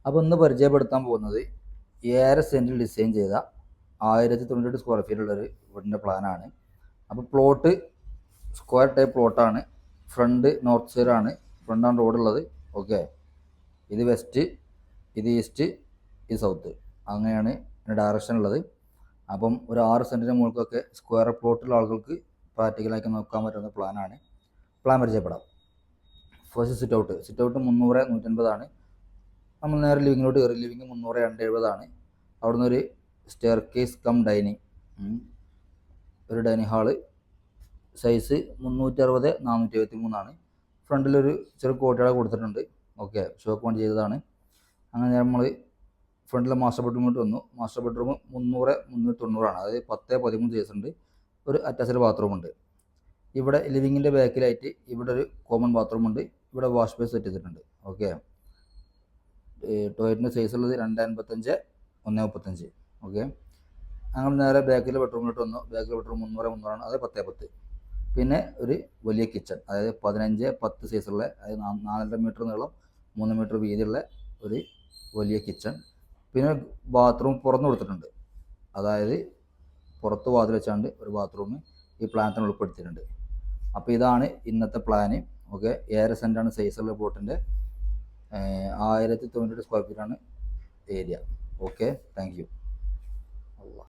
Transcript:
അപ്പോൾ ഇന്ന് പരിചയപ്പെടുത്താൻ പോകുന്നത് 7.5 സെൻറ്റിൽ ഡിസൈൻ ചെയ്ത 1098 സ്ക്വയർ ഫീറ്റ് ഉള്ളൊരു വീടിൻ്റെ പ്ലാനാണ്. അപ്പോൾ പ്ലോട്ട് സ്ക്വയർ ടൈപ്പ് പ്ലോട്ടാണ്. ഫ്രണ്ട് നോർത്ത് സൈഡാണ്, ഫ്രണ്ടാണ് റോഡുള്ളത്. ഓക്കെ, ഇത് വെസ്റ്റ്, ഇത് ഈസ്റ്റ്, ഇത് സൗത്ത്, അങ്ങനെയാണ് ഡയറക്ഷൻ ഉള്ളത്. അപ്പം ഒരു 6 സെൻറ്റിന് മുകൾക്കൊക്കെ സ്ക്വയർ പ്ലോട്ടുള്ള ആളുകൾക്ക് പ്രാക്ടിക്കലാക്കി നോക്കാൻ പറ്റുന്ന പ്ലാനാണ്. പ്ലാൻ പരിചയപ്പെടാം. ഫസ്റ്റ് സിറ്റ് ഔട്ട് 300/150 നമ്മൾ നേരെ ലിവിങ്ങിലോട്ട് കയറി. ലിവിങ് 300/270. അവിടുന്ന് ഒരു സ്റ്റെയർ കേസ് കം ഡൈനിങ്, ഒരു ഡൈനിങ് ഹാള് സൈസ് 360/473. ഫ്രണ്ടിലൊരു ചെറു കോട്ടയുടെ കൊടുത്തിട്ടുണ്ട്. ഓക്കെ, ഷോക്ക് വേണ്ടി ചെയ്തതാണ്. അങ്ങനെ നമ്മൾ ഫ്രണ്ടിലെ മാസ്റ്റർ ബെഡ്റൂമിലോട്ട് വന്നു. മാസ്റ്റർ ബെഡ്റൂം 300/390, അതായത് 10/13 സൈസ് ഉണ്ട്. ഒരു അറ്റാച്ച്ഡ് ബാത്റൂം ഉണ്ട്. ഇവിടെ ലിവിങ്ങിൻ്റെ ബാക്കിലായിട്ട് ഇവിടെ ഒരു കോമൺ ബാത്റൂം ഉണ്ട്. ഇവിടെ വാഷ് ബേസ് സെറ്റ് ചെയ്തിട്ടുണ്ട്. ഓക്കെ, ടോയ്ലറ്റിൻ്റെ സൈസ് ഉള്ളത് 2.55/1.35. ഓക്കെ, ഞങ്ങൾ നേരെ ബാക്കിലെ ബെഡ്റൂമിലോട്ട് വന്നു. ബാക്കിലെ ബെഡ്റൂം 300/300, അത് 10/10. പിന്നെ ഒരു വലിയ കിച്ചൺ, അതായത് 15/10 സൈസുള്ള, അതായത് 4.5 മീറ്റർ നീളം 3 മീറ്റർ വീതിയുള്ള ഒരു വലിയ കിച്ചൺ. പിന്നെ ബാത്റൂം പുറന്ന് കൊടുത്തിട്ടുണ്ട്, അതായത് പുറത്ത് വാതിൽ വെച്ചാണ്ട് ഒരു ബാത്റൂം ഈ പ്ലാനത്തിന് ഉൾപ്പെടുത്തിയിട്ടുണ്ട്. അപ്പോൾ ഇതാണ് ഇന്നത്തെ പ്ലാന്. ഓക്കെ, 7.5 സെൻറ്റാണ് സൈസുള്ള പ്ലോട്ടിൻ്റെ, 1098 സ്ക്വയർ ഫീറ്റാണ് ഏരിയ. Okay, thank U.